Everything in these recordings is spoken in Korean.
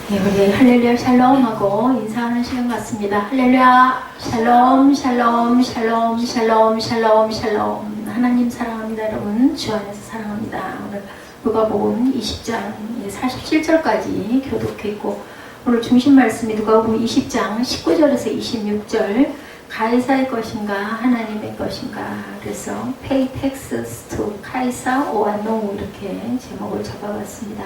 네, 우리 할렐루야 샬롬하고 인사하는 시간 같습니다. 할렐루야 샬롬 샬롬 샬롬 샬롬 샬롬 샬롬. 하나님 사랑합니다. 여러분 주 안에서 사랑합니다. 오늘 누가복음 20장 47절까지 교독했고, 오늘 중심 말씀이 누가복음 20장 19절에서 26절, 가이사의 것인가 하나님의 것인가, 그래서 pay taxes to 카이사 or no, 이렇게 제목을 잡아봤습니다.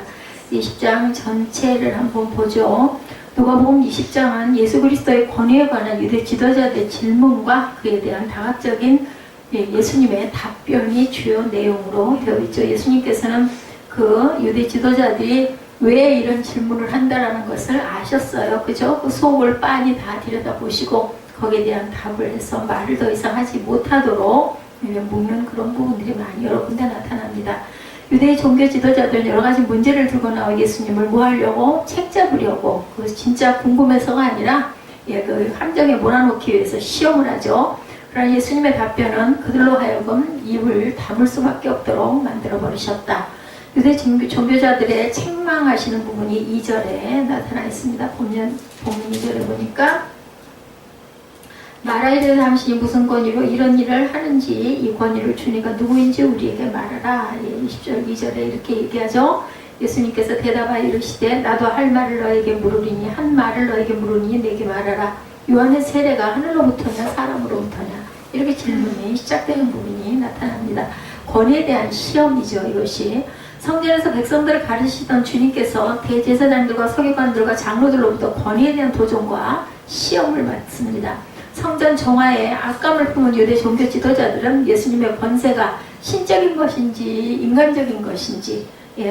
20장 전체를 한번 보죠. 누가복음 20장은 예수 그리스도의 권위에 관한 유대 지도자들의 질문과 그에 대한 다각적인 예수님의 답변이 주요 내용으로 되어 있죠. 예수님께서는 그 유대 지도자들이 왜 이런 질문을 한다라는 것을 아셨어요. 그죠? 그 속을 빤히 다 들여다보시고 거기에 대한 답을 해서 말을 더 이상 하지 못하도록 묵는 그런 부분들이 많이 여러 군데 나타납니다. 유대 종교 지도자들은 여러 가지 문제를 들고 나와 예수님을 뭐 하려고? 책 잡으려고. 그것이 진짜 궁금해서가 아니라 그 함정에 몰아넣기 위해서 시험을 하죠. 그러나 예수님의 답변은 그들로 하여금 입을 다물 수밖에 없도록 만들어 버리셨다. 유대 종교자들의 책망하시는 부분이 2절에 나타나 있습니다. 본문 2절에 보니까 말하에 대해서 당신이 무슨 권위로 이런 일을 하는지 이 권위를 주니까 누구인지 우리에게 말하라. 20절 2절에 이렇게 얘기하죠. 예수님께서 대답하여 이르시되 나도 할 말을 너에게 물으리니 한 말을 너에게 물으니 내게 말하라. 요한의 세례가 하늘로부터냐 사람으로부터냐, 이렇게 질문이 시작되는 부분이 나타납니다. 권위에 대한 시험이죠. 이것이 성전에서 백성들을 가르치시던 주님께서 대제사장들과 서기관들과 장로들로부터 권위에 대한 도전과 시험을 받습니다. 성전 정화에 악감을 품은 유대 종교 지도자들은 예수님의 권세가 신적인 것인지 인간적인 것인지,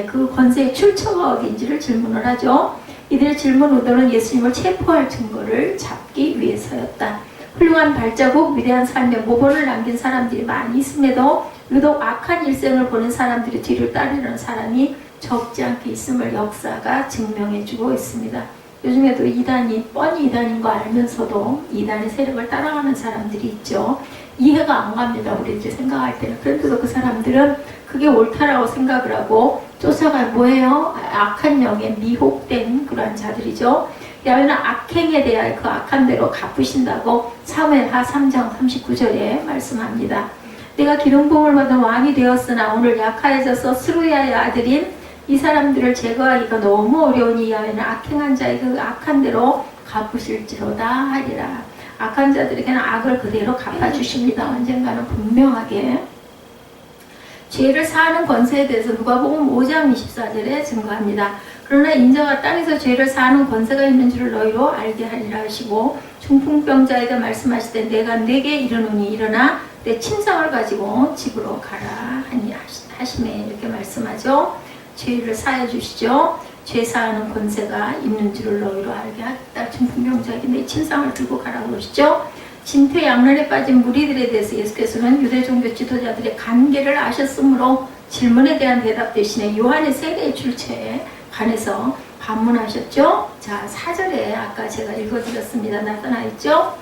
그 권세의 출처가 어디인지를 질문을 하죠. 이들의 질문 의도는 예수님을 체포할 증거를 잡기 위해서였다. 훌륭한 발자국, 위대한 삶의 모범을 남긴 사람들이 많이 있음에도 유독 악한 일생을 보낸 사람들이 뒤를 따르는 사람이 적지 않게 있음을 역사가 증명해주고 있습니다. 요즘에도 이단이 뻔히 이단인 거 알면서도 이단의 세력을 따라가는 사람들이 있죠. 이해가 안 갑니다. 우리들이 생각할 때는. 그런데도 그 사람들은 그게 옳다라고 생각을 하고 쫓아가 뭐예요? 악한 영에 미혹된 그러한 자들이죠. 야훼는 악행에 대하여 그 악한 대로 갚으신다고 사무엘하 3장 39절에 말씀합니다. 내가 기름 부음을 받은 왕이 되었으나 오늘 약하여져서 스루야의 아들인 이 사람들을 제거하기가 너무 어려우니 야훼는 악행한 자의 그 악한 대로 갚으실지로다 하리라. 악한 자들에게는 악을 그대로 갚아주십니다. 언젠가는 분명하게. 죄를 사하는 권세에 대해서 누가복음 5장 24절에 증거합니다. 그러나 인자가 땅에서 죄를 사하는 권세가 있는 줄을 너희로 알게 하리라 하시고, 중풍병자에게 말씀하시되 내가 네게 이르노니 일어나 내 침상을 가지고 집으로 가라 하시매, 이렇게 말씀하죠. 죄를 사해 주시죠. 죄 사하는 권세가 있는 줄을 너희로 알게 하겠다. 중풍병자에게 내 침상을 들고 가라고 그러시죠. 진퇴양난에 빠진 무리들에 대해서 예수께서는 유대 종교 지도자들의 관계를 아셨으므로 질문에 대한 대답 대신에 요한의 세례의 출처에 관해서 반문하셨죠. 자, 4절에 아까 제가 읽어드렸습니다. 나타나 있죠.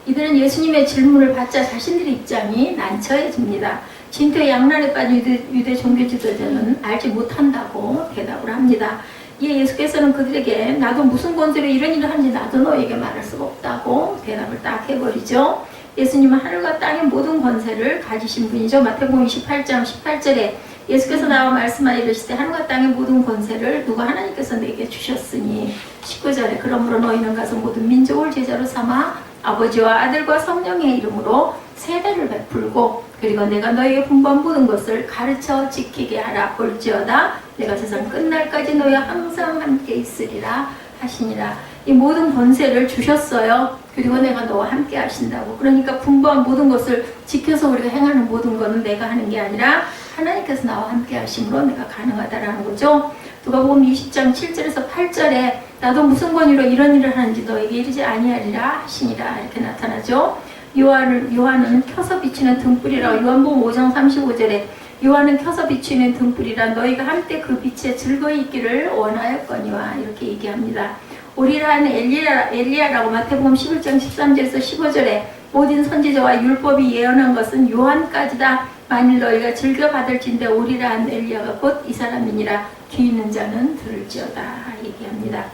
이들은 예수님의 질문을 받자 자신들의 입장이 난처해집니다. 진퇴양난에 빠진 유대 종교 지도자는 알지 못한다고 대답을 합니다. 이에 예수께서는 그들에게 나도 무슨 권세로 이런 일을 하는지 나도 너에게 말할 수가 없다고 대답을 딱 해버리죠. 예수님은 하늘과 땅의 모든 권세를 가지신 분이죠. 마태복음 28장 18절에 예수께서 나와 말씀하여 이르시되 하늘과 땅의 모든 권세를 누가 하나님께서 내게 주셨으니, 19절에 그러므로 너희는 가서 모든 민족을 제자로 삼아 아버지와 아들과 성령의 이름으로 세례를 베풀고 그리고 내가 너희에게 분부한 모든 것을 가르쳐 지키게 하라. 볼지어다 내가 세상 끝날까지 너희와 항상 함께 있으리라 하시니라. 이 모든 권세를 주셨어요. 그리고 내가 너와 함께 하신다고. 그러니까 분부한 모든 것을 지켜서 우리가 행하는 모든 것은 내가 하는 게 아니라 하나님께서 나와 함께 하심으로 내가 가능하다라는 거죠. 누가복음 20장 7절에서 8절에 나도 무슨 권위로 이런 일을 하는지 너에게 이르지 아니하리라 하시니라, 이렇게 나타나죠. 요한은 켜서 비추는 등불이라고 요한복음 5장 35절에 요한은 켜서 비추는 등불이라 너희가 한때 그 빛에 즐거이 있기를 원하였거니와, 이렇게 얘기합니다. 오리라 하는 엘리야라고 마태복음 11장 13절에서 15절에 모든 선지자와 율법이 예언한 것은 요한까지다. 만일 너희가 즐겨 받을진대 오리라 한 엘리야가 곧 이 사람이니라. 귀 있는 자는 들을지어다 얘기합니다.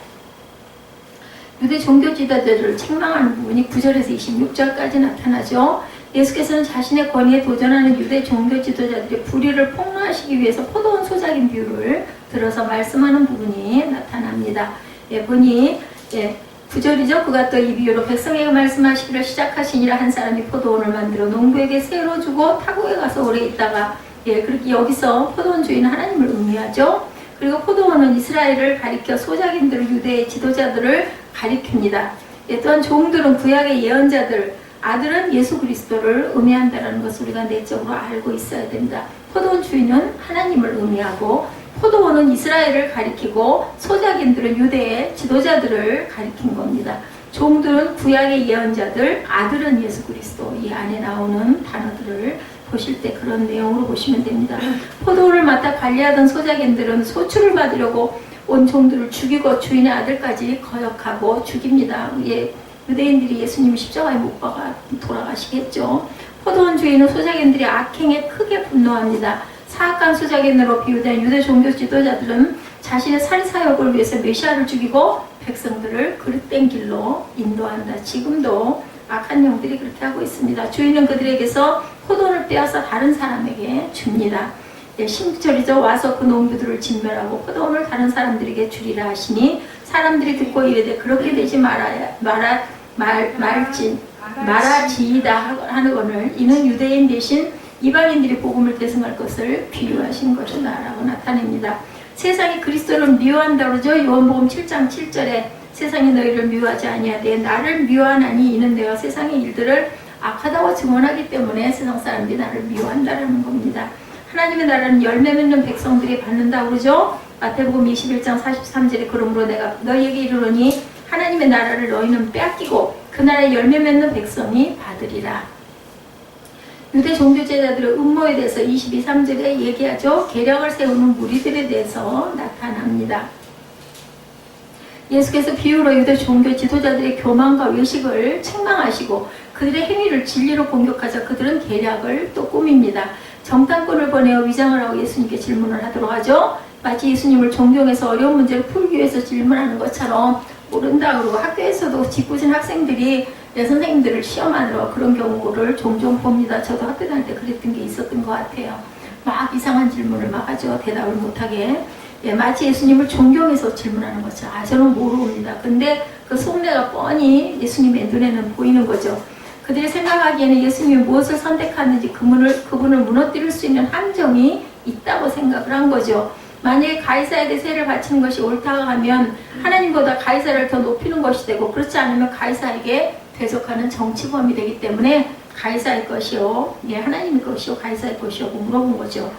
유대 종교 지도자들을 책망하는 부분이 9절에서 26절까지 나타나죠. 예수께서는 자신의 권위에 도전하는 유대 종교 지도자들의 불의를 폭로하시기 위해서 포도원 소작인 비유를 들어서 말씀하는 부분이 나타납니다. 보니 9절이죠. 그가 또 이 비유로 백성에게 말씀하시기를 시작하시니라. 한 사람이 포도원을 만들어 농부에게 새로 주고 타국에 가서 오래 있다가 그렇게 여기서 포도원 주인은 하나님을 의미하죠. 그리고 포도원은 이스라엘을 가리켜 소작인들을 유대의 지도자들을 가리킵니다. 또한 종들은 구약의 예언자들, 아들은 예수 그리스도를 의미한다는 것을 우리가 내적으로 알고 있어야 됩니다. 포도원 주인은 하나님을 의미하고 포도원은 이스라엘을 가리키고 소작인들은 유대의 지도자들을 가리킨 겁니다. 종들은 구약의 예언자들, 아들은 예수 그리스도. 이 안에 나오는 단어들을 보실 때 그런 내용으로 보시면 됩니다. 포도원을 맡아 관리하던 소작인들은 소출을 받으려고 온 종들을 죽이고 주인의 아들까지 거역하고 죽입니다. 유대인들이 예수님을 십자가에 못 박아 돌아가시겠죠. 포도원 주인은 소작인들이 악행에 크게 분노합니다. 사악한 소작인으로 비유된 유대 종교 지도자들은 자신의 살사역을 위해서 메시아를 죽이고 백성들을 그릇된 길로 인도한다. 지금도 악한 영들이 그렇게 하고 있습니다. 주인은 그들에게서 포도원을 빼앗아 다른 사람에게 줍니다. 16절이죠. 와서 그 농부들을 진멸하고 포도원을 다른 사람들에게 주리라 하시니 사람들이 듣고 이르되 그렇게 되지 말아지이다 하거늘 이는 유대인 대신 이방인들이 복음을 대승할 것을 비유하신 것이다 라고 나타냅니다. 세상이 그리스도를 미워한다 그러죠. 요한복음 7장 7절에 세상이 너희를 미워하지 아니하되 나를 미워하나니 이는 내가 세상의 일들을 악하다고 증언하기 때문에 세상 사람들이 나를 미워한다라는 겁니다. 하나님의 나라는 열매 맺는 백성들이 받는다 그러죠. 마태복음 21장 43절에 그러므로 내가 너희에게 이르노니 하나님의 나라를 너희는 빼앗기고 그 나라의 열매 맺는 백성이 받으리라. 유대 종교제자들의 음모에 대해서 22, 3절에 얘기하죠. 계략을 세우는 무리들에 대해서 나타납니다. 예수께서 비유로 유대 종교 지도자들의 교만과 외식을 책망하시고 그들의 행위를 진리로 공격하자 그들은 계략을 또 꾸밉니다. 정탐꾼을 보내어 위장을 하고 예수님께 질문을 하도록 하죠. 마치 예수님을 존경해서 어려운 문제를 풀기 위해서 질문하는 것처럼 모른다 그러고 학교에서도 짓궂은 학생들이 선생님들을 시험하느라 그런 경우를 종종 봅니다. 저도 학교 다닐 때 그랬던 게 있었던 것 같아요. 막 이상한 질문을 막 하죠. 대답을 못하게. 마치 예수님을 존경해서 질문하는 거죠. 저는 모릅니다. 근데 그 속내가 뻔히 예수님의 눈에는 보이는 거죠. 그들이 생각하기에는 예수님이 무엇을 선택하는지 그분을 무너뜨릴 수 있는 함정이 있다고 생각을 한 거죠. 만약에 가이사에게 세를 바치는 것이 옳다고 하면 하나님보다 가이사를 더 높이는 것이 되고 그렇지 않으면 가이사에게 대적하는 정치범이 되기 때문에 가이사의 것이요, 하나님의 것이요, 가이사의 것이요 물어본 거죠.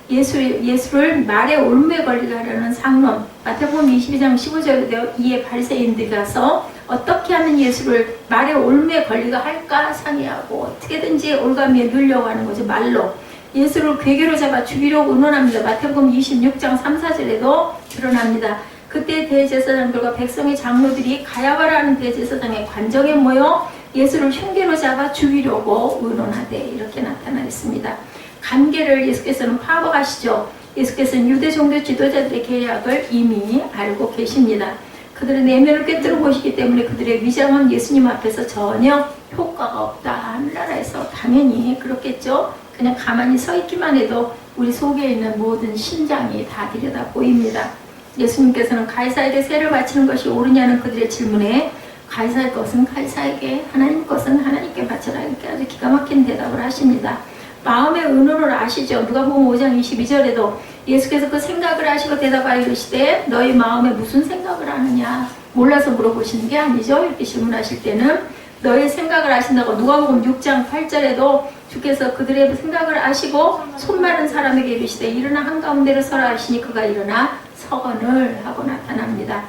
예수를 말에 올무에 걸리게 하려는 상론, 마태복음 22장 15절에 이에 바리새인들이 가서 어떻게 하면 예수를 말에 올무에 걸리게 할까 상의하고 어떻게든지 올가미에 넣으려고 하는 거죠. 말로 예수를 괴계로 잡아 죽이려고 의논합니다. 마태복음 26장 3, 4절에도 드러납니다. 그때 대제사장들과 백성의 장로들이 가야바라는 대제사장의 관정에 모여 예수를 흉계로 잡아 죽이려고 의논하되 이렇게 나타나 있습니다. 관계를 예수께서는 파악하시죠. 예수께서는 유대 종교 지도자들의 계략을 이미 알고 계십니다. 그들의 내면을 꿰뚫은 것이기 때문에 그들의 위장은 예수님 앞에서 전혀 효과가 없다. 하늘나라에서 당연히 그렇겠죠. 그냥 가만히 서 있기만 해도 우리 속에 있는 모든 심장이 다 들여다 보입니다. 예수님께서는 가이사에게 세를 바치는 것이 옳으냐는 그들의 질문에 가이사의 것은 가이사에게, 하나님 것은 하나님께 바쳐라. 이렇게 아주 기가 막힌 대답을 하십니다. 마음의 의논을 아시죠? 누가복음 5장 22절에도 예수께서 그 생각을 하시고 대답하여 이르시되 너희 마음에 무슨 생각을 하느냐? 몰라서 물어보시는 게 아니죠. 이렇게 질문하실 때는 너희 생각을 아신다고. 누가복음 6장 8절에도 주께서 그들의 생각을 아시고 손 마른 사람에게 이르시되 일어나 한가운데로 서라 하시니 그가 일어나 서건을 하고 나타납니다.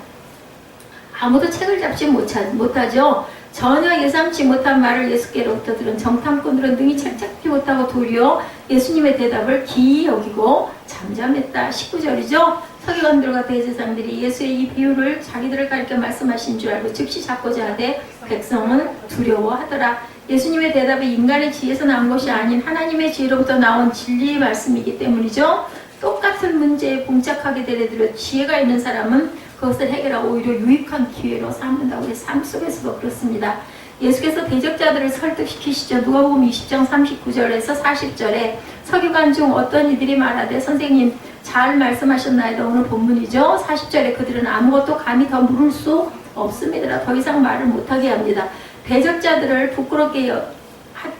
아무도 책을 잡지 못하죠. 전혀 예상치 못한 말을 예수께로부터 들은 정탐꾼들은 능히 책 잡지 못하고 도리어 예수님의 대답을 기이 여기고 잠잠했다. 19절이죠. 서기관들과 대제사장들이 예수의 이 비유를 자기들을 가리켜 말씀하신 줄 알고 즉시 잡고자 하되 백성은 두려워하더라. 예수님의 대답이 인간의 지혜에서 나온 것이 아닌 하나님의 지혜로부터 나온 진리의 말씀이기 때문이죠. 똑같은 문제에 봉착하게 되더라도 지혜가 있는 사람은 그것을 해결하고 오히려 유익한 기회로 삼는다고 해서 삶 속에서도 그렇습니다. 예수께서 대적자들을 설득시키시죠. 누가복음 20장 39절에서 40절에 서기관 중 어떤 이들이 말하되 선생님 잘 말씀하셨나이다. 오늘 본문이죠. 40절에 그들은 아무것도 감히 더 물을 수 없습니다. 더 이상 말을 못하게 합니다. 대적자들을 부끄럽게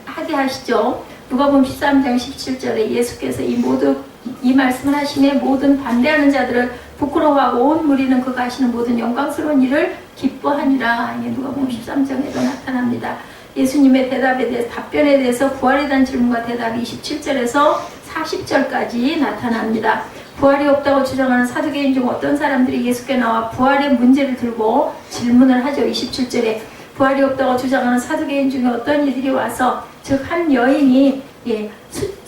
하게 하시죠. 누가복음 13장 17절에 예수께서 이 말씀을 하시네 모든 반대하는 자들을 부끄러워하고 온 무리는 그가 하시는 모든 영광스러운 일을 기뻐하니라. 이게 누가복음 13장에도 나타납니다. 예수님의 답변에 대해서 부활에 대한 질문과 대답이 27절에서 40절까지 나타납니다. 부활이 없다고 주장하는 사두개인 중 어떤 사람들이 예수께 나와 부활의 문제를 들고 질문을 하죠. 27절에 부활이 없다고 주장하는 사두개인 중에 어떤 이들이 와서 즉 한 여인이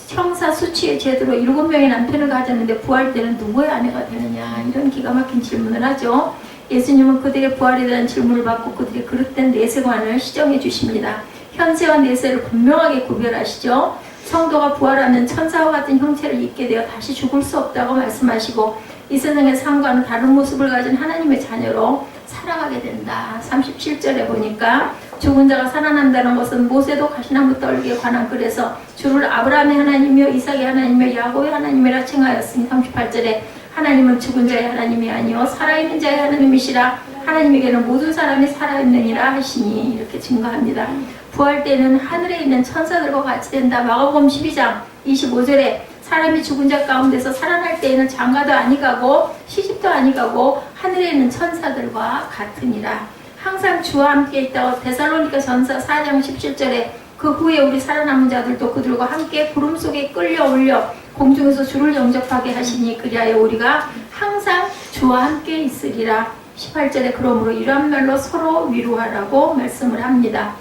형사 수치의 제도로 7명의 남편을 가졌는데 부활 때는 누구의 아내가 되느냐 이런 기가 막힌 질문을 하죠. 예수님은 그들의 부활에 대한 질문을 받고 그들의 그릇된 내세관을 시정해 주십니다. 현세와 내세를 분명하게 구별하시죠. 성도가 부활하면 천사와 같은 형체를 입게 되어 다시 죽을 수 없다고 말씀하시고 이 세상의 삶과는 다른 모습을 가진 하나님의 자녀로 살아가게 된다. 37절에 보니까 죽은 자가 살아난다는 것은 모세도 가시나무 떨기에 관한 글에서 주를 아브라함의 하나님이요 이삭의 하나님이요 야곱의 하나님이라 칭하였으니 38절에 하나님은 죽은 자의 하나님이 아니요 살아있는 자의 하나님이시라 하나님에게는 모든 사람이 살아있느니라 하시니 이렇게 증거합니다. 부활 때는 하늘에 있는 천사들과 같이 된다. 마가복음 12장 25절에 사람이 죽은 자 가운데서 살아날 때에는 장가도 아니가고 시집도 아니가고 하늘에 있는 천사들과 같으니라. 항상 주와 함께 있다고 데살로니가 전서 4장 17절에 그 후에 우리 살아남은 자들도 그들과 함께 구름 속에 끌려 올려 공중에서 주를 영접하게 하시니 그리하여 우리가 항상 주와 함께 있으리라. 18절에 그러므로 이러한 말로 서로 위로하라고 말씀을 합니다.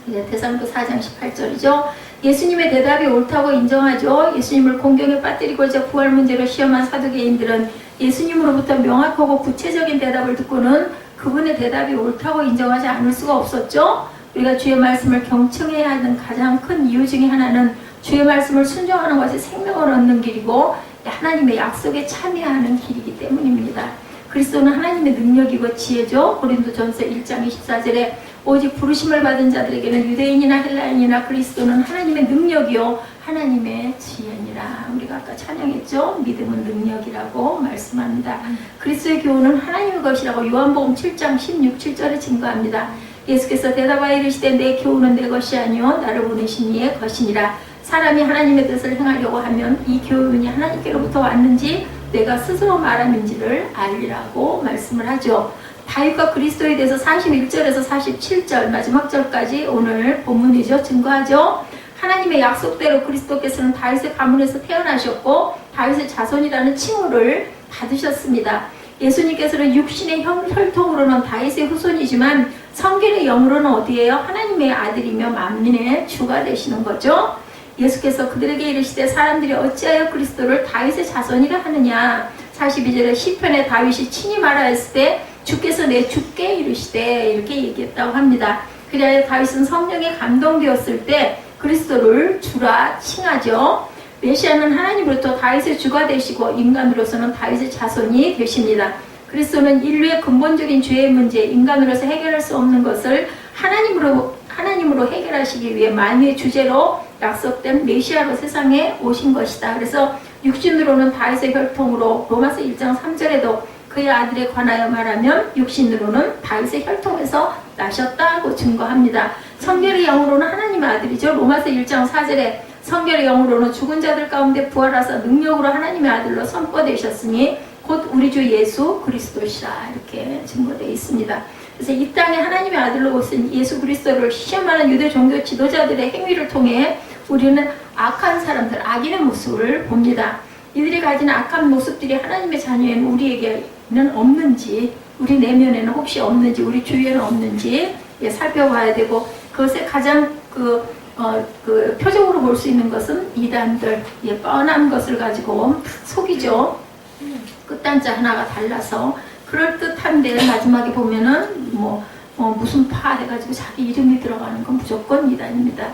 이제 데살로니가 4장 18절이죠. 예수님의 대답이 옳다고 인정하죠. 예수님을 공경에 빠뜨리고자 부활 문제로 시험한 사두개인들은 예수님으로부터 명확하고 구체적인 대답을 듣고는 그분의 대답이 옳다고 인정하지 않을 수가 없었죠. 우리가 주의 말씀을 경청해야 하는 가장 큰 이유 중에 하나는 주의 말씀을 순종하는 것이 생명을 얻는 길이고 하나님의 약속에 참여하는 길이기 때문입니다. 그리스도는 하나님의 능력이고 지혜죠. 고린도전서 1장 24절에 오직 부르심을 받은 자들에게는 유대인이나 헬라인이나 그리스도는 하나님의 능력이요 하나님의 지혜니라. 우리가 아까 찬양했죠. 믿음은 능력이라고 말씀합니다. 그리스도의 교훈은 하나님의 것이라고 요한복음 7장 16절에 증거합니다. 예수께서 대답하여 이르시되 내 교훈은 내 것이 아니요 나를 보내신 이의 것이니라. 사람이 하나님의 뜻을 행하려고 하면 이 교훈이 하나님께로부터 왔는지 내가 스스로 말함인지를 알리라고 말씀을 하죠. 다윗과 그리스도에 대해서 41절에서 47절 마지막 절까지 오늘 본문이죠. 증거하죠. 하나님의 약속대로 그리스도께서는 다윗의 가문에서 태어나셨고 다윗의 자손이라는 칭호를 받으셨습니다. 예수님께서는 육신의 혈통으로는 다윗의 후손이지만 성결의 영으로는 어디예요? 하나님의 아들이며 만민의 주가 되시는 거죠. 예수께서 그들에게 이르시되 사람들이 어찌하여 그리스도를 다윗의 자손이라 하느냐. 42절에 시편에 다윗이 친히 말하였을 때 주께서 내 주께 이르시되 이렇게 얘기했다고 합니다. 그리하여 다윗은 성령에 감동되었을 때 그리스도를 주라 칭하죠. 메시아는 하나님으로부터 다윗의 주가 되시고 인간으로서는 다윗의 자손이 되십니다. 그리스도는 인류의 근본적인 죄의 문제, 인간으로서 해결할 수 없는 것을 하나님으로 해결하시기 위해 만유의 주제로 약속된 메시아로 세상에 오신 것이다. 그래서 육신으로는 다윗의 혈통으로 로마서 1장 3절에도 그의 아들에 관하여 말하면 육신으로는 다윗의 혈통에서 나셨다고 증거합니다. 성결의 영으로는 하나님의 아들이죠. 로마서 1장 4절에 성결의 영으로는 죽은 자들 가운데 부활하사 능력으로 하나님의 아들로 선포되셨으니 곧 우리 주 예수 그리스도시라 이렇게 증거되어 있습니다. 그래서 이 땅에 하나님의 아들로 오신 예수 그리스도를 시험하는 유대 종교 지도자들의 행위를 통해 우리는 악한 사람들, 악인의 모습을 봅니다. 이들이 가진 악한 모습들이 하나님의 자녀인 우리에게는 없는지, 우리 내면에는 혹시 없는지, 우리 주위에는 없는지 살펴봐야 되고, 그것의 가장 표적으로 볼 수 있는 것은 이단들, 뻔한 것을 가지고 속이죠. 끝단자 하나가 달라서 그럴듯한데 마지막에 보면은 무슨 파 해가지고 자기 이름이 들어가는 건 무조건 이단입니다.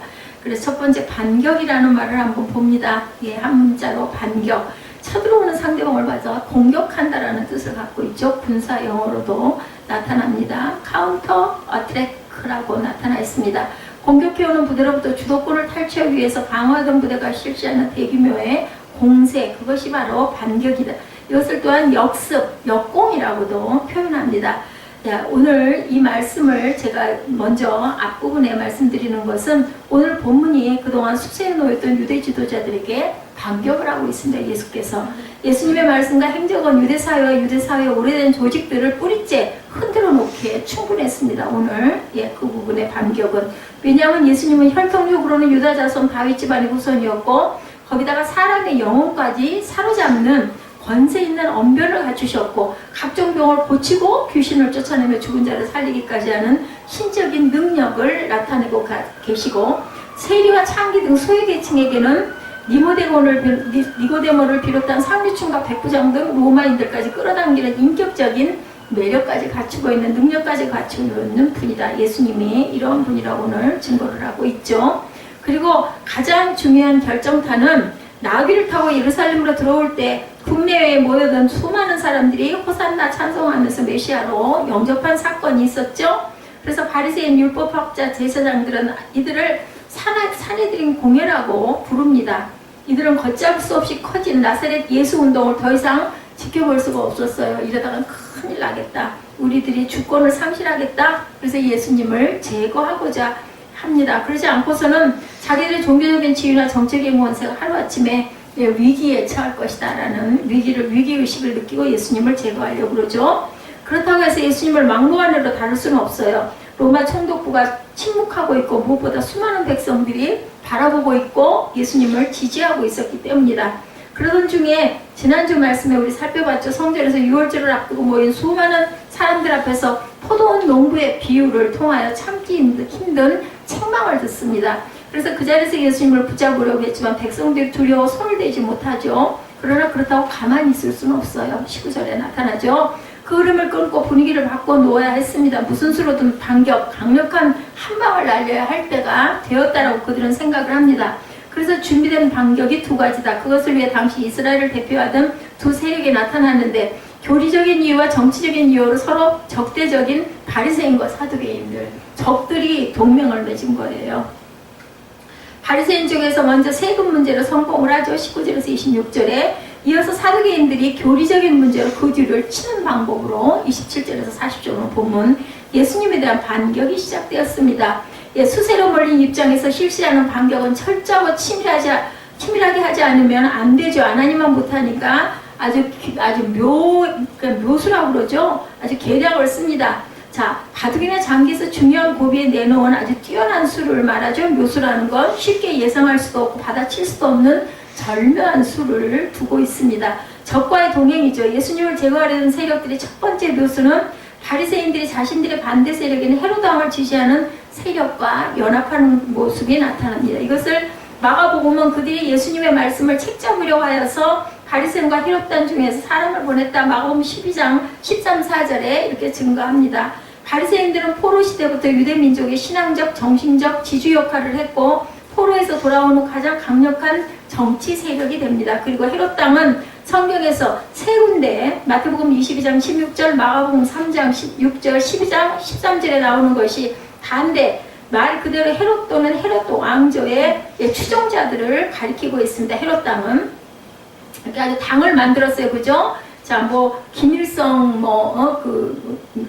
그래서 첫 번째 반격이라는 말을 한번 봅니다. 예, 한 문자로 반격. 쳐들어오는 상대방을 맞아 공격한다라는 뜻을 갖고 있죠. 군사 용어로도 나타납니다. 카운터 어트랙라고 나타나 있습니다. 공격해오는 부대로부터 주도권을 탈취하기 위해서 방어하던 부대가 실시하는 대규모의 공세, 그것이 바로 반격이다. 이것을 또한 역습, 역공이라고도 표현합니다. 자, 오늘 이 말씀을 제가 먼저 앞부분에 말씀드리는 것은 오늘 본문이 그동안 수세에 놓였던 유대 지도자들에게 반격을 하고 있습니다. 예수께서 예수님의 말씀과 행적은 유대사회와 유대사회의 오래된 조직들을 뿌리째 흔들어 놓기에 충분했습니다. 오늘 그 부분의 반격은 왜냐하면 예수님은 혈통적으로는 유다 자손 다윗 집안의 후손이었고 거기다가 사람의 영혼까지 사로잡는 권세 있는 언변을 갖추셨고 각종 병을 고치고 귀신을 쫓아내며 죽은 자를 살리기까지 하는 신적인 능력을 나타내고 계시고 세리와 창기 등 소외계층에게는 니고데모를 비롯한 상류층과 백부장 등 로마인들까지 끌어당기는 인격적인 매력까지 갖추고 있는 능력까지 갖추고 있는 분이다. 예수님이 이런 분이라고 오늘 증거를 하고 있죠. 그리고 가장 중요한 결정타는 나귀를 타고 예루살렘으로 들어올 때 국내외에 모여든 수많은 사람들이 호산나 찬송하면서 메시아로 영접한 사건이 있었죠. 그래서 바리새인 율법학자 제사장들은 이들을 사내들인 공예라고 부릅니다. 이들은 걷잡을 수 없이 커진 나사렛 예수 운동을 더 이상 지켜볼 수가 없었어요. 이러다가 큰일 나겠다. 우리들이 주권을 상실하겠다. 그래서 예수님을 제거하고자 합니다. 그러지 않고서는 자기들의 종교적인 지위나 정책의 권세가 하루아침에 위기에 처할 것이다 라는 위기의식을 느끼고 예수님을 제거하려고 그러죠. 그렇다고 해서 예수님을 막무가내로 다룰 수는 없어요. 로마 총독부가 침묵하고 있고 무엇보다 수많은 백성들이 바라보고 있고 예수님을 지지하고 있었기 때문이다. 그러던 중에 지난주 말씀에 우리 살펴봤죠. 성전에서 유월절을 앞두고 모인 수많은 사람들 앞에서 포도원 농부의 비유를 통하여 참기 힘든 책망을 듣습니다. 그래서 그 자리에서 예수님을 붙잡으려고 했지만 백성들이 두려워 손을 대지 못하죠. 그러나 그렇다고 가만히 있을 수는 없어요. 19절에 나타나죠. 그 흐름을 끊고 분위기를 바꿔놓아야 했습니다. 무슨 수로든 반격, 강력한 한 방을 날려야 할 때가 되었다라고 그들은 생각을 합니다. 그래서 준비된 반격이 두 가지다. 그것을 위해 당시 이스라엘을 대표하던 두 세력이 나타났는데 교리적인 이유와 정치적인 이유로 서로 적대적인 바리새인과 사두개인들, 적들이 동맹을 맺은 거예요. 바리새인 쪽에서 먼저 세금 문제로 성공을 하죠. 19절에서 26절에 이어서 사두개인들이 교리적인 문제로 그 뒤를 치는 방법으로 27절에서 40절로 보면 예수님에 대한 반격이 시작되었습니다. 수세로 몰린 입장에서 실시하는 반격은 철저하고 치밀하게 하지 않으면 안 되죠. 안 하니만 못하니까 아주 묘수라고 그러죠. 아주 계략을 씁니다. 자, 바둑이나 장기에서 중요한 고비에 내놓은 아주 뛰어난 수를 말하죠. 묘수라는 건 쉽게 예상할 수도 없고 받아칠 수도 없는 절묘한 수를 두고 있습니다. 적과의 동행이죠. 예수님을 제거하려는 세력들의 첫 번째 묘수는 바리새인들이 자신들의 반대 세력인 헤로당을 지지하는 세력과 연합하는 모습이 나타납니다. 이것을 마가복음은 그들이 예수님의 말씀을 책잡으려고 하여서 바리새인과 헤롯단 중에서 사람을 보냈다. 마가복음 12장 13, 4절에 이렇게 증거합니다. 바리새인들은 포로 시대부터 유대 민족의 신앙적, 정신적 지주 역할을 했고 포로에서 돌아온 후 가장 강력한 정치 세력이 됩니다. 그리고 헤롯당은 성경에서 세 군데 마태복음 22장 16절, 마가복음 3장 16절, 12장 13절에 나오는 것이 다인데 말 그대로 헤롯 또는 헤롯 왕조의 추종자들을 가리키고 있습니다. 헤롯당은 이렇게 아주 당을 만들었어요, 그죠? 자, 김일성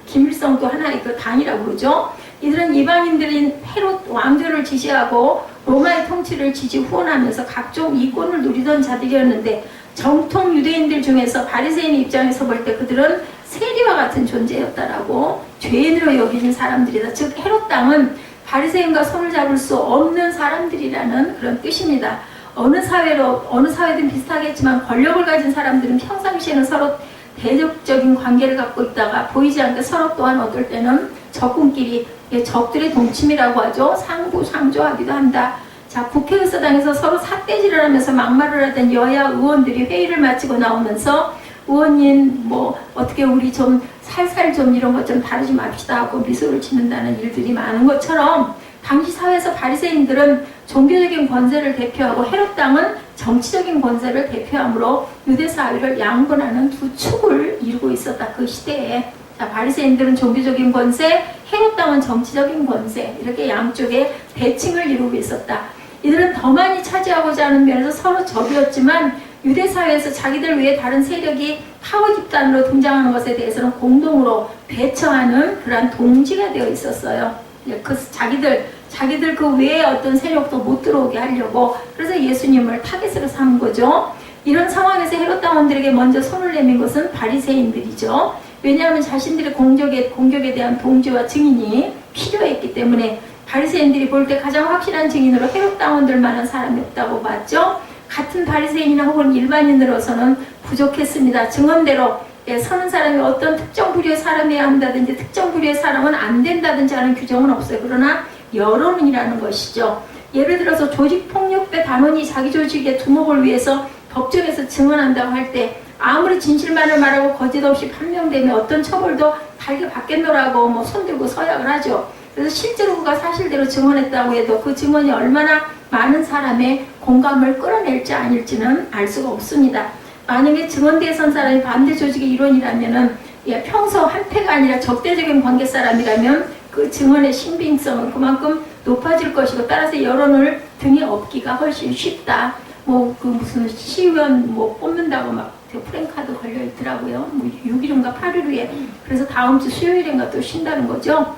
김일성도 하나의 그 당이라고 그러죠. 이들은 이방인들인 헤롯 왕조를 지지하고 로마의 통치를 지지 후원하면서 각종 이권을 누리던 자들이었는데 정통 유대인들 중에서 바리새인 입장에서 볼 때 그들은 세리와 같은 존재였다라고 죄인으로 여기는 사람들이다. 즉 헤롯 당은 바리새인과 손을 잡을 수 없는 사람들이라는 그런 뜻입니다. 어느 사회든 비슷하겠지만 권력을 가진 사람들은 평상시에는 서로 대적적인 관계를 갖고 있다가 보이지 않게 서로 또한 어떨 때는 적군끼리 적들의 동침이라고 하죠. 상부상조하기도 한다. 자, 국회의사당에서 서로 삿대질을 하면서 막말을 하던 여야 의원들이 회의를 마치고 나오면서 의원님 뭐 어떻게 우리 좀 살살 좀 이런 것 좀 다루지 맙시다 하고 미소를 짓는다는 일들이 많은 것처럼 당시 사회에서 바리새인들은 종교적인 권세를 대표하고 헤롯 왕은 정치적인 권세를 대표하므로 유대 사회를 양분하는 두 축을 이루고 있었다. 그 시대에. 자, 바리새인들은 종교적인 권세, 헤롯 왕은 정치적인 권세, 이렇게 양쪽의 대칭을 이루고 있었다. 이들은 더 많이 차지하고자 하는 면에서 서로 적이었지만 유대 사회에서 자기들 외에 다른 세력이 파워 집단으로 등장하는 것에 대해서는 공동으로 대처하는 그러한 동지가 되어 있었어요. 그 자기들 그 외에 어떤 세력도 못 들어오게 하려고, 그래서 예수님을 타겟으로 삼은 거죠. 이런 상황에서 헤롯 당원들에게 먼저 손을 내민 것은 바리새인들이죠. 왜냐하면 자신들의 공격에 대한 동지와 증인이 필요했기 때문에. 바리새인들이 볼 때 가장 확실한 증인으로 헤롯 당원들만한 사람이 없다고 봤죠. 같은 바리새인이나 혹은 일반인으로서는 부족했습니다. 증언대로 서는 사람이 어떤 특정 부류의 사람이어야 한다든지 특정 부류의 사람은 안 된다든지 하는 규정은 없어요. 그러나 여론이라는 것이죠. 예를 들어서 조직폭력배 단원이 자기 조직의 두목을 위해서 법정에서 증언한다고 할 때 아무리 진실만을 말하고 거짓 없이 판명되면 어떤 처벌도 달게 받겠노라고 뭐 손들고 서약을 하죠. 그래서 실제로 그가 사실대로 증언했다고 해도 그 증언이 얼마나 많은 사람의 공감을 끌어낼지 아닐지는 알 수가 없습니다. 만약에 증언대에 선 사람이 반대 조직의 일원이라면은 평소 한패가 아니라 적대적인 관계 사람이라면 그 증언의 신빙성은 그만큼 높아질 것이고, 따라서 여론을 등에 업기가 훨씬 쉽다. 뭐 그 무슨 시의원 뭐 뽑는다고 막 프랭카드 걸려 있더라고요. 뭐 6일인가 8일 후에. 그래서 다음 주 수요일인가 또 쉰다는 거죠.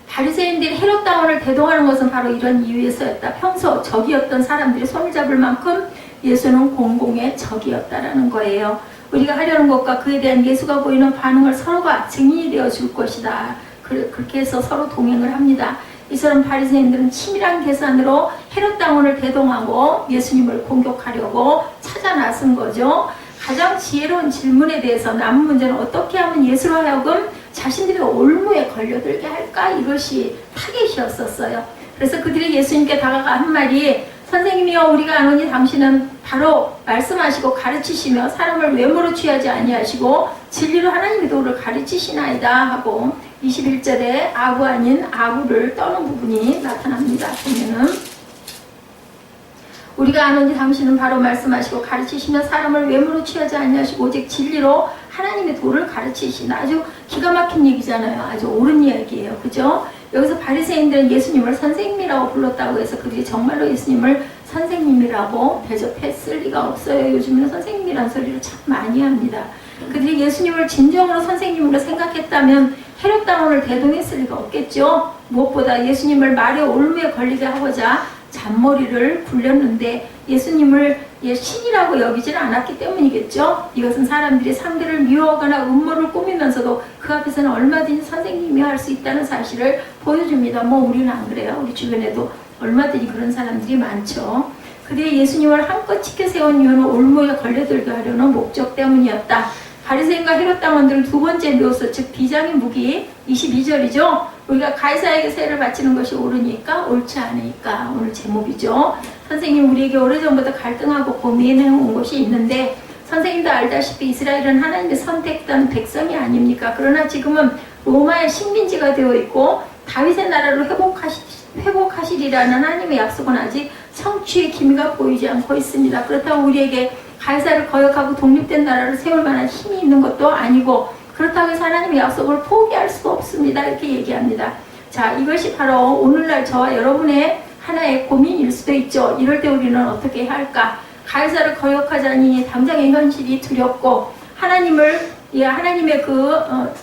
바리새인들이 헤롯 당원을 대동하는 것은 바로 이런 이유에서였다. 평소 적이었던 사람들이 손을 잡을 만큼 예수는 공공의 적이었다라는 거예요. 우리가 하려는 것과 그에 대한 예수가 보이는 반응을 서로가 증인이 되어 줄 것이다. 그렇게 해서 서로 동행을 합니다. 이처럼 바리새인들은 치밀한 계산으로 헤롯 당원을 대동하고 예수님을 공격하려고 찾아 나선 거죠. 가장 지혜로운 질문에 대해서 남은 문제는 어떻게 하면 예수로 하여금 자신들의 올무에 걸려들게 할까? 이것이 타겟이었었어요. 그래서 그들이 예수님께 다가가 한 말이, 선생님이여 우리가 아노니 당신은 바로 말씀하시고 가르치시며 사람을 외모로 취하지 아니하시고 진리로 하나님의 도를 가르치시나이다 하고 21절에 아구 아닌 아구를 떠는 부분이 나타납니다. 보면은 우리가 아노니 당신은 바로 말씀하시고 가르치시며 사람을 외모로 취하지 아니하시고 오직 진리로 하나님의 도를 가르치시나. 아주 기가 막힌 얘기잖아요. 아주 옳은 이야기예요. 그죠? 여기서 바리새인들은 예수님을 선생님이라고 불렀다고 해서 그들이 정말로 예수님을 선생님이라고 대접했을 리가 없어요. 요즘에는 선생님이라는 소리를 참 많이 합니다. 그들이 예수님을 진정으로 선생님으로 생각했다면 헤롯 당원을 대동했을 리가 없겠죠. 무엇보다 예수님을 말의 올무에 걸리게 하고자 잔머리를 굴렸는데 예수님을 신이라고 여기지는 않았기 때문이겠죠. 이것은 사람들이 상대를 미워하거나 음모를 꾸미면서도 그 앞에서는 얼마든지 선생님이 할 수 있다는 사실을 보여줍니다. 뭐 우리는 안 그래요. 우리 주변에도 얼마든지 그런 사람들이 많죠. 그들이 예수님을 한껏 치켜 세운 이유는 올무에 걸려들게 하려는 목적 때문이었다. 바리새인과 헤롯 당원들은 두 번째 묘수, 즉 비장의 무기 22절이죠. 우리가 가이사에게 세를 바치는 것이 옳으니까 옳지 않으니까, 오늘 제목이죠. 선생님, 우리에게 오래전부터 갈등하고 고민해 온 것이 있는데 선생님도 알다시피 이스라엘은 하나님의 선택된 백성이 아닙니까? 그러나 지금은 로마의 식민지가 되어 있고 다윗의 나라로 회복하시리라는 하나님의 약속은 아직 성취의 기미가 보이지 않고 있습니다. 그렇다고 우리에게 가이사를 거역하고 독립된 나라를 세울 만한 힘이 있는 것도 아니고, 그렇다고 해서 하나님의 약속을 포기할 수도 없습니다. 이렇게 얘기합니다. 자, 이것이 바로 오늘날 저와 여러분의 하나의 고민일 수도 있죠. 이럴 때 우리는 어떻게 해야 할까? 가이사를 거역하자니 당장의 현실이 두렵고, 하나님의 그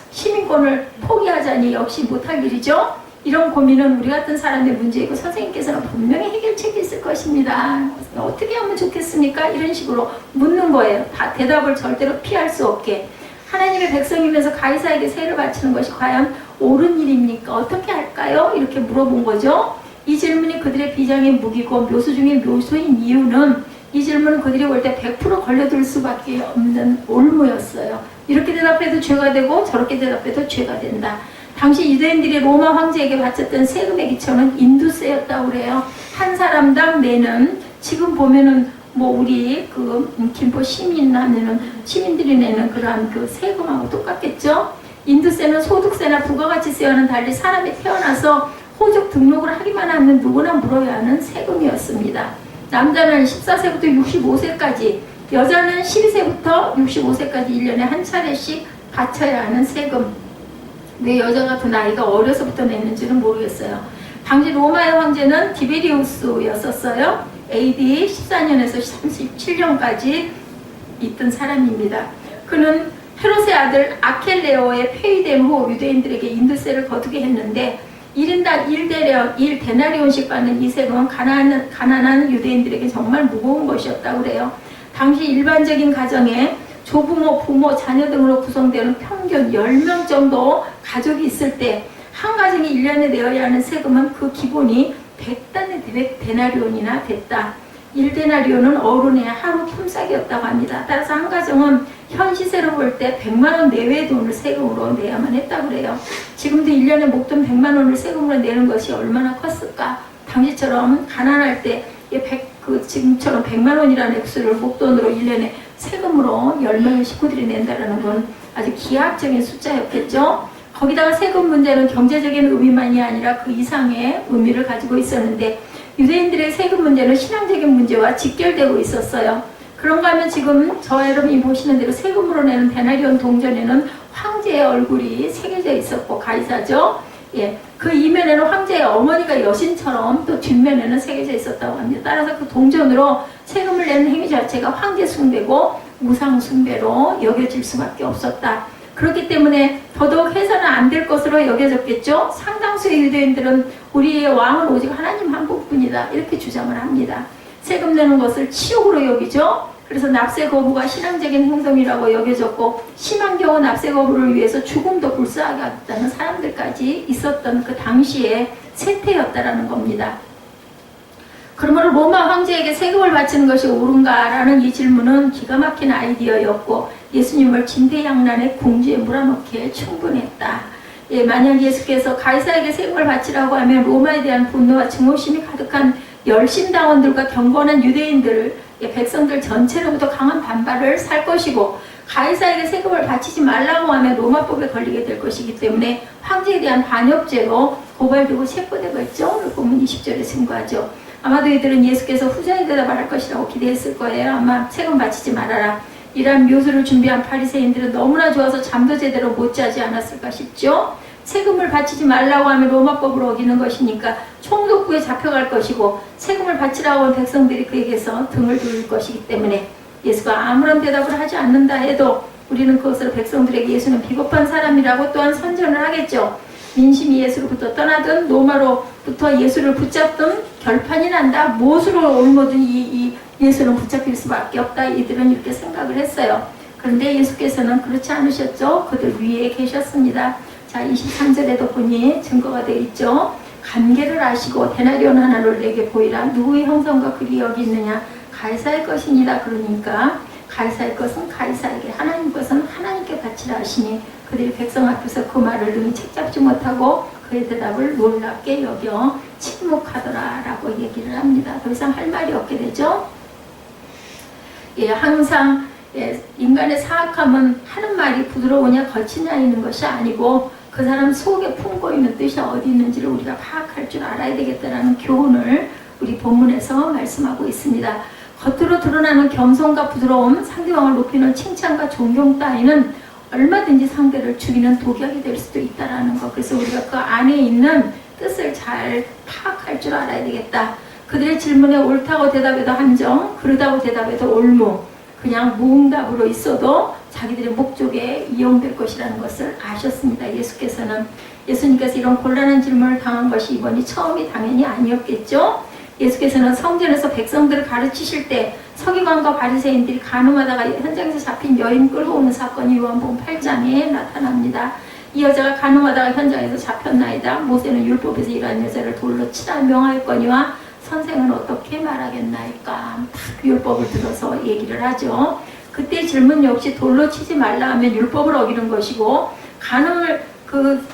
시민권을 포기하자니 역시 못할 일이죠. 이런 고민은 우리 같은 사람의 문제이고 선생님께서는 분명히 해결책이 있을 것입니다. 어떻게 하면 좋겠습니까? 이런 식으로 묻는 거예요. 다 대답을 절대로 피할 수 없게. 하나님의 백성이면서 가이사에게 세를 바치는 것이 과연 옳은 일입니까? 어떻게 할까요? 이렇게 물어본 거죠. 이 질문이 그들의 비장의 무기고 묘수 중에 묘수인 이유는, 이 질문은 그들이 볼 때 100% 걸려들 수밖에 없는 올무였어요. 이렇게 대답해도 죄가 되고 저렇게 대답해도 죄가 된다. 당시 유대인들이 로마 황제에게 바쳤던 세금의 기초는 인두세였다고 그래요. 한 사람당 내는, 지금 보면은 뭐 우리 그 김포 시민들이 내는 그러한 그 세금하고 똑같겠죠? 인도세는 소득세나 부가가치세와는 달리 사람이 태어나서 호적 등록을 하기만 하면 누구나 물어야 하는 세금이었습니다. 남자는 14세부터 65세까지, 여자는 12세부터 65세까지 1년에 한 차례씩 바쳐야 하는 세금. 왜 여자가 그 나이가 어려서부터 냈는지는 모르겠어요. 당시 로마의 황제는 디베리우스였었어요. AD 14년에서 37년까지 있던 사람입니다. 그는 헤롯의 아들 아켈레오의 폐위된 후 유대인들에게 인도세를 거두게 했는데 1인당 1데나리온씩 받는 이 세금은 가난한 유대인들에게 정말 무거운 것이었다고 그래요. 당시 일반적인 가정에 조부모, 부모, 자녀 등으로 구성되는 평균 10명 정도 가족이 있을 때 한 가정이 1년에 내어야 하는 세금은 그 기본이 100데나리온이나 됐다. 1데나리온은 어른의 하루 품삯이었다고 합니다. 따라서 한 가정은 현 시세로 볼 때 100만원 내외의 돈을 세금으로 내야만 했다고 그래요. 지금도 1년에 목돈 10만원을 세금으로 내는 것이 얼마나 컸을까? 당시처럼 가난할 때 지금처럼 100만원이라는 액수를 목돈으로 1년에 세금으로 10명의 식구들이 낸다는 건 아주 기하학적인 숫자였겠죠. 거기다가 세금 문제는 경제적인 의미만이 아니라 그 이상의 의미를 가지고 있었는데 유대인들의 세금 문제는 신앙적인 문제와 직결되고 있었어요. 그런가 하면 지금 저와 여러분이 보시는 대로 세금으로 내는 데나리온 동전에는 황제의 얼굴이 새겨져 있었고, 가이사죠. 예, 그 이면에는 황제의 어머니가 여신처럼 또 뒷면에는 새겨져 있었다고 합니다. 따라서 그 동전으로 세금을 내는 행위 자체가 황제 숭배고 우상 숭배로 여겨질 수밖에 없었다. 그렇기 때문에 더더욱 해서는 안 될 것으로 여겨졌겠죠. 상당수의 유대인들은 우리의 왕은 오직 하나님 한 분뿐이다 이렇게 주장을 합니다. 세금 내는 것을 치욕으로 여기죠. 그래서 납세 거부가 신앙적인 행동이라고 여겨졌고, 심한 경우 납세 거부를 위해서 죽음도 불사하게 했다는 사람들까지 있었던 그 당시의 세태였다라는 겁니다. 그러므로 로마 황제에게 세금을 바치는 것이 옳은가라는 이 질문은 기가 막힌 아이디어였고 예수님을 진퇴양난의 궁지에 몰아넣기에 충분했다. 예, 만약 예수께서 가이사에게 세금을 바치라고 하면 로마에 대한 분노와 증오심이 가득한 열심당원들과 경건한 유대인들, 백성들 전체로부터 강한 반발을 살 것이고, 가이사에게 세금을 바치지 말라고 하면 로마법에 걸리게 될 것이기 때문에 황제에 대한 반역죄로 고발되고 체포되겠죠. 오늘 본문 20절에 증거하죠. 아마도 이들은 예수께서 후전에 대답을 할 것이라고 기대했을 거예요. 아마 세금 바치지 말아라. 이러한 묘수를 준비한 바리새인들은 너무나 좋아서 잠도 제대로 못 자지 않았을까 싶죠. 세금을 바치지 말라고 하면 로마법을 어기는 것이니까 총독부에 잡혀갈 것이고, 세금을 바치라고 한 백성들이 그에게서 등을 돌릴 것이기 때문에 예수가 아무런 대답을 하지 않는다 해도 우리는 그것으로 백성들에게 예수는 비겁한 사람이라고 또한 선전을 하겠죠. 민심이 예수로부터 떠나든 로마로부터 예수를 붙잡든 결판이 난다. 무엇으로 옮거든 이 예수는 붙잡힐 수밖에 없다. 이들은 이렇게 생각을 했어요. 그런데 예수께서는 그렇지 않으셨죠. 그들 위에 계셨습니다. 자, 23절에도 보니 증거가 되어 있죠. 관계를 아시고 데나리온 하나를 내게 보이라. 누구의 형상과 글이 여기 있느냐. 가이사의 것이니라. 그러니까 가이사의 것은 가이사에게, 하나님 것은 하나님께 바치라 하시니 그들이 백성 앞에서 그 말을 능히 책잡지 못하고 그의 대답을 놀랍게 여겨 침묵하더라 라고 얘기를 합니다. 더 이상 할 말이 없게 되죠. 예, 항상 인간의 사악함은 하는 말이 부드러우냐 거치냐 있는 것이 아니고 그 사람 속에 품고 있는 뜻이 어디 있는지를 우리가 파악할 줄 알아야 되겠다라는 교훈을 우리 본문에서 말씀하고 있습니다. 겉으로 드러나는 겸손과 부드러움, 상대방을 높이는 칭찬과 존경 따위는 얼마든지 상대를 죽이는 독약이 될 수도 있다는 것. 그래서 우리가 그 안에 있는 뜻을 잘 파악할 줄 알아야 되겠다. 그들의 질문에 옳다고 대답해도 함정, 그르다고 대답해도 올무, 그냥 무응답으로 있어도 자기들의 목적에 이용될 것이라는 것을 아셨습니다. 예수님께서 이런 곤란한 질문을 당한 것이 이번이 처음이 당연히 아니었겠죠. 예수께서는 성전에서 백성들을 가르치실 때 서기관과 바리새인들이 간음하다가 현장에서 잡힌 여인 끌고 오는 사건이 요한복음 8장에 나타납니다. 이 여자가 간음하다가 현장에서 잡혔나이다. 모세는 율법에서 이러한 여자를 돌로 치라 명하였거니와 선생은 어떻게 말하겠나이까. 율법을 들어서 얘기를 하죠. 그때 질문 역시 돌로 치지 말라 하면 율법을 어기는 것이고, 간음을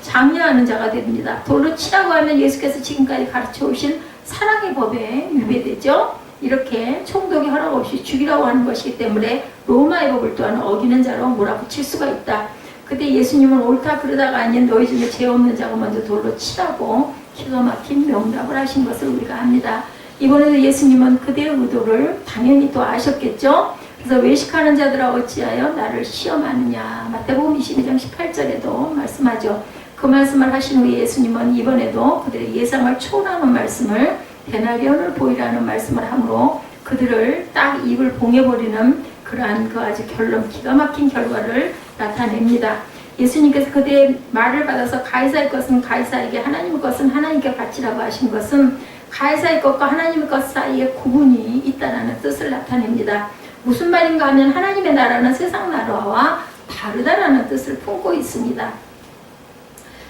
장려하는 자가 됩니다. 돌로 치라고 하면 예수께서 지금까지 가르쳐 오신 사랑의 법에 위배되죠. 이렇게 총독이 허락 없이 죽이라고 하는 것이기 때문에 로마의 법을 또한 어기는 자로 몰아붙일 수가 있다. 그때 예수님은 옳다 그르다가 아닌 너희 중에 죄 없는 자가 먼저 돌로 치라고 기가 막힌 명답을 하신 것을 우리가 압니다. 이번에도 예수님은 그대의 의도를 당연히 또 아셨겠죠. 그래서 외식하는 자들아 어찌하여 나를 시험하느냐. 마태복음 22장 18절에도 말씀하죠. 그 말씀을 하신 후에 예수님은 이번에도 그들의 예상을 초월하는 말씀을 데나리온을 보이라는 말씀을 함으로 그들을 딱 입을 봉해버리는 그러한 그 아주 기가 막힌 결과를 나타냅니다. 예수님께서 그들의 말을 받아서 가이사의 것은 가이사에게 하나님의 것은 하나님께 바치라고 하신 것은 가이사의 것과 하나님의 것 사이에 구분이 있다는 뜻을 나타냅니다. 무슨 말인가 하면 하나님의 나라는 세상 나라와 다르다라는 뜻을 품고 있습니다.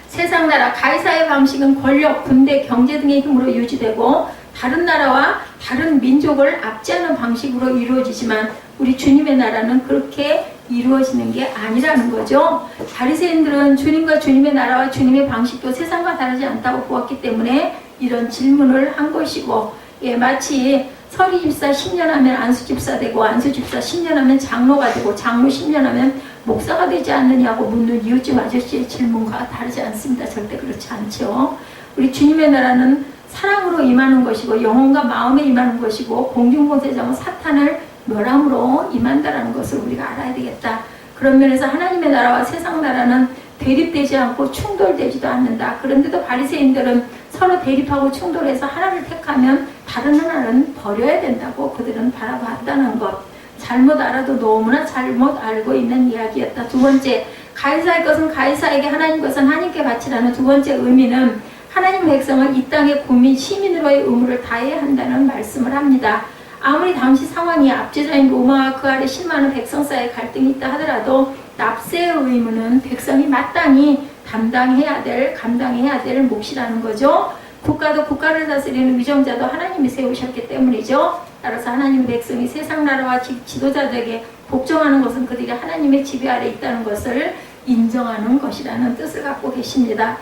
세상 나라 가이사의 방식은 권력, 군대, 경제 등의 힘으로 유지되고 다른 나라와 다른 민족을 압제하는 방식으로 이루어지지만 우리 주님의 나라는 그렇게 이루어지는 게 아니라는 거죠. 바리새인들은 주님과 주님의 나라와 주님의 방식도 세상과 다르지 않다고 보았기 때문에 이런 질문을 한 것이고, 마치 서리집사 10년 하면 안수집사 되고 안수집사 10년 하면 장로가 되고 장로 10년 하면 목사가 되지 않느냐고 묻는 이웃집 아저씨의 질문과 다르지 않습니다. 절대 그렇지 않죠. 우리 주님의 나라는 사랑으로 임하는 것이고 영혼과 마음에 임하는 것이고 공중권세자는 사탄을 멸함으로 임한다라는 것을 우리가 알아야 되겠다. 그런 면에서 하나님의 나라와 세상 나라는 대립되지 않고 충돌되지도 않는다. 그런데도 바리새인들은 서로 대립하고 충돌해서 하나를 택하면 다른 하나는 버려야 된다고 그들은 바라봤다는 것. 잘못 알아도 너무나 잘못 알고 있는 이야기였다. 두 번째, 가이사의 것은 가이사에게, 하나님 것은 하나님께 바치라는 두 번째 의미는 하나님 백성은 이 땅의 국민, 시민으로의 의무를 다해야 한다는 말씀을 합니다. 아무리 당시 상황이 압제자인 로마와 그 아래 10만원 백성 사이에 갈등이 있다 하더라도 납세의 의무는 백성이 마땅히 감당해야 될 몫이라는 거죠. 국가도 국가를 다스리는 위정자도 하나님이 세우셨기 때문이죠. 따라서 하나님의 백성이 세상 나라와 지도자들에게 복종하는 것은 그들이 하나님의 지배 아래 있다는 것을 인정하는 것이라는 뜻을 갖고 계십니다.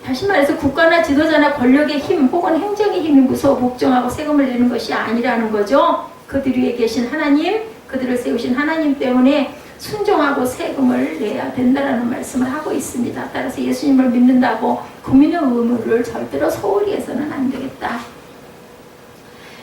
다시 말해서 국가나 지도자나 권력의 힘 혹은 행정의 힘이 무서워 복종하고 세금을 내는 것이 아니라는 거죠. 그들 위에 계신 하나님, 그들을 세우신 하나님 때문에 순종하고 세금을 내야 된다는 말씀을 하고 있습니다. 따라서 예수님을 믿는다고 국민의 의무를 절대로 소홀히 해서는 안 되겠다.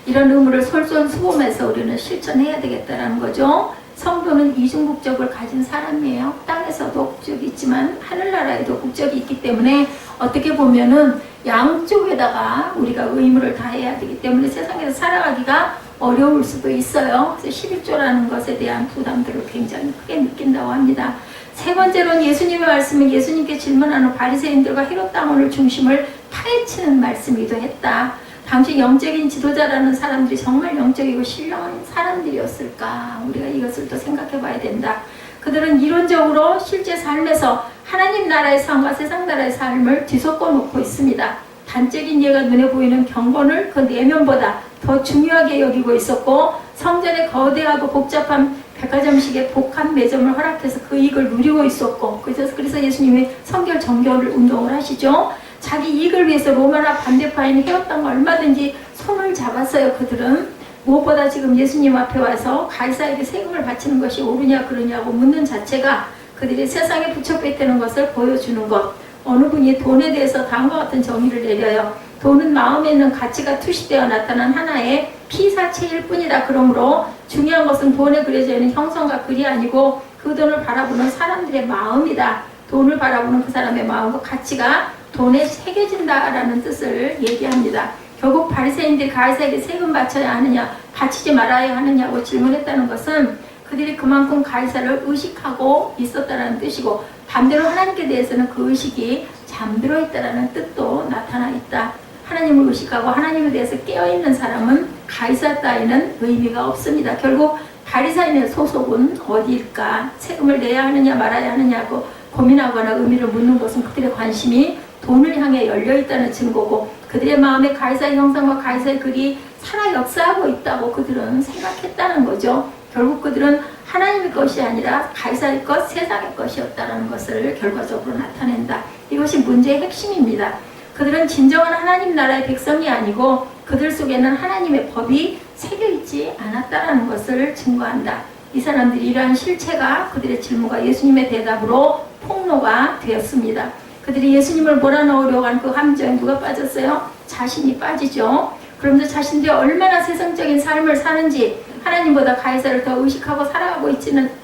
이런 의무를 솔선수범해서 우리는 실천해야 되겠다는 거죠. 성도는 이중국적을 가진 사람이에요. 땅에서도 국적이 있지만 하늘나라에도 국적이 있기 때문에 어떻게 보면은 양쪽에다가 우리가 의무를 다해야 되기 때문에 세상에서 살아가기가 어려울 수도 있어요. 그래서 11조라는 것에 대한 부담들을 굉장히 크게 느낀다고 합니다. 세 번째로는 예수님의 말씀은 예수님께 질문하는 바리새인들과 헤롯 당원을 중심을 파헤치는 말씀이기도 했다. 당시 영적인 지도자라는 사람들이 정말 영적이고 신령한 사람들이었을까? 우리가 이것을 또 생각해 봐야 된다. 그들은 이론적으로 실제 삶에서 하나님 나라의 삶과 세상 나라의 삶을 뒤섞어 놓고 있습니다. 단적인 예가 눈에 보이는 경건을 그 내면보다 더 중요하게 여기고 있었고, 성전의 거대하고 복잡한 백화점식의 복합 매점을 허락해서 그 이익을 누리고 있었고, 그래서 예수님이 성결 정결을 운동을 하시죠. 자기 이익을 위해서 로마나 반대파인 헤롯 당과 얼마든지 손을 잡았어요. 그들은 무엇보다 지금 예수님 앞에 와서 가이사에게 세금을 바치는 것이 옳으냐 그러냐고 묻는 자체가 그들이 세상에 부처빼뜨는 것을 보여주는 것. 어느 분이 돈에 대해서 다음과 같은 정의를 내려요. 돈은 마음에 있는 가치가 투시되어 나타난 하나의 피사체일 뿐이다. 그러므로 중요한 것은 돈에 그려져 있는 형상과 글이 아니고 그 돈을 바라보는 사람들의 마음이다. 돈을 바라보는 그 사람의 마음과 가치가 돈에 새겨진다라는 뜻을 얘기합니다. 결국 바리새인들이 가이사에게 세금 바쳐야 하느냐, 바치지 말아야 하느냐고 질문했다는 것은 그들이 그만큼 가이사를 의식하고 있었다는 뜻이고, 반대로 하나님께 대해서는 그 의식이 잠들어 있다는 뜻도 나타나 있다. 하나님을 의식하고 하나님에 대해서 깨어있는 사람은 가이사 따위는 의미가 없습니다. 결국 바리새인의 소속은 어디일까? 세금을 내야 하느냐 말아야 하느냐고 고민하거나 의미를 묻는 것은 그들의 관심이 돈을 향해 열려있다는 증거고, 그들의 마음에 가이사의 형상과 가이사의 글이 살아 역사하고 있다고 그들은 생각했다는 거죠. 결국 그들은 하나님의 것이 아니라 가이사의 것, 세상의 것이었다는 것을 결과적으로 나타낸다. 이것이 문제의 핵심입니다. 그들은 진정한 하나님 나라의 백성이 아니고 그들 속에는 하나님의 법이 새겨있지 않았다라는 것을 증거한다. 이 사람들이 이러한 실체가 그들의 질문과 예수님의 대답으로 폭로가 되었습니다. 그들이 예수님을 몰아넣으려고 하는 그 함정에 누가 빠졌어요? 자신이 빠지죠. 그러면서 자신들이 얼마나 세상적인 삶을 사는지 하나님보다 가이사를 더 의식하고 살아가고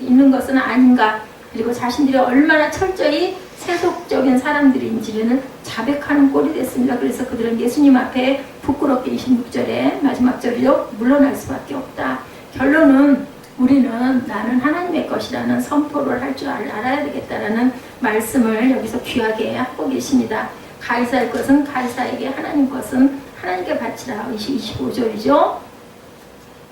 있는 것은 아닌가, 그리고 자신들이 얼마나 철저히 세속적인 사람들인지를 자백하는 꼴이 됐습니다. 그래서 그들은 예수님 앞에 부끄럽게 26절에 마지막 절이요, 물러날 수밖에 없다. 결론은 우리는 나는 하나님의 것이라는 선포를 할 줄 알아야 되겠다라는 말씀을 여기서 귀하게 하고 계십니다. 가이사의 것은 가이사에게, 하나님 것은 하나님께 바치라. 25절이죠.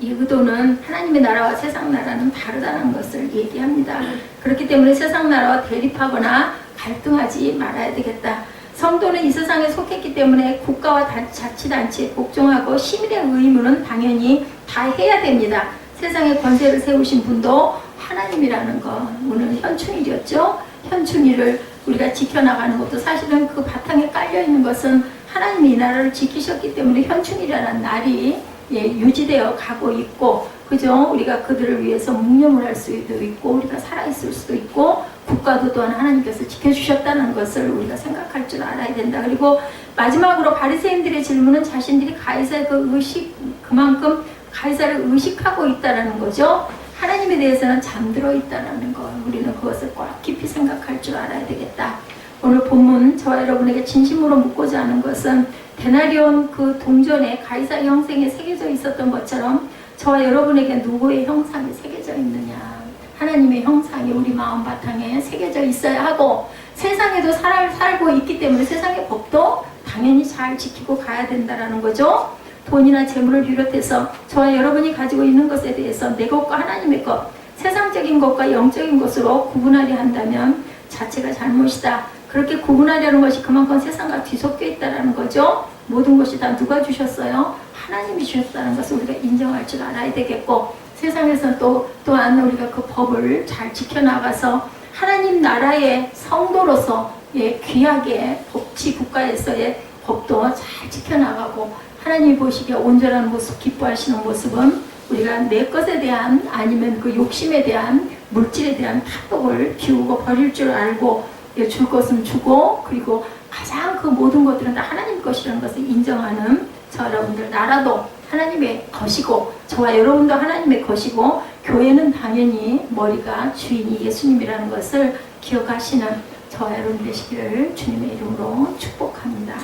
이 의도는 하나님의 나라와 세상 나라는 다르다는 것을 얘기합니다. 그렇기 때문에 세상 나라와 대립하거나 갈등하지 말아야 되겠다. 성도는 이 세상에 속했기 때문에 국가와 자치단체에 복종하고 시민의 의무는 당연히 다 해야 됩니다. 세상에 권세를 세우신 분도 하나님이라는 것, 오늘 현충일이었죠. 현충일을 우리가 지켜나가는 것도 사실은 그 바탕에 깔려있는 것은 하나님이 이 나라를 지키셨기 때문에 현충일이라는 날이 유지되어 가고 있고, 그죠? 우리가 그들을 위해서 묵념을 할 수도 있고, 우리가 살아있을 수도 있고, 국가도 또한 하나님께서 지켜주셨다는 것을 우리가 생각할 줄 알아야 된다. 그리고 마지막으로 바리새인들의 질문은 자신들이 가이사의 그 의식, 그만큼 가이사를 의식하고 있다는 거죠. 하나님에 대해서는 잠들어 있다는 것, 우리는 그것을 꽉 깊이 생각할 줄 알아야 되겠다. 오늘 본문 저와 여러분에게 진심으로 묻고자 하는 것은 데나리온 그 동전에 가이사 형상에 새겨져 있었던 것처럼 저와 여러분에게 누구의 형상이 새겨져 있느냐, 하나님의 형상이 우리 마음 바탕에 새겨져 있어야 하고, 세상에도 살고 있기 때문에 세상의 법도 당연히 잘 지키고 가야 된다는 거죠. 돈이나 재물을 비롯해서 저와 여러분이 가지고 있는 것에 대해서 내 것과 하나님의 것, 세상적인 것과 영적인 것으로 구분하려 한다면 자체가 잘못이다. 그렇게 구분하려는 것이 그만큼 세상과 뒤섞여 있다는 거죠. 모든 것이 다 누가 주셨어요? 하나님이 주셨다는 것을 우리가 인정할 줄 알아야 되겠고, 세상에서 또한 우리가 그 법을 잘 지켜나가서 하나님 나라의 성도로서 귀하게 법치 국가에서의 법도 잘 지켜나가고, 하나님이 보시기에 온전한 모습, 기뻐하시는 모습은 우리가 내 것에 대한, 아니면 그 욕심에 대한, 물질에 대한 탐욕을 비우고 버릴 줄 알고, 줄 것은 주고, 그리고 가장 그 모든 것들은 다 하나님 것이라는 것을 인정하는 저 여러분들, 나라도 하나님의 것이고 저와 여러분도 하나님의 것이고, 교회는 당연히 머리가 주인이 예수님이라는 것을 기억하시는 저와 여러분 되시기를 주님의 이름으로 축복합니다.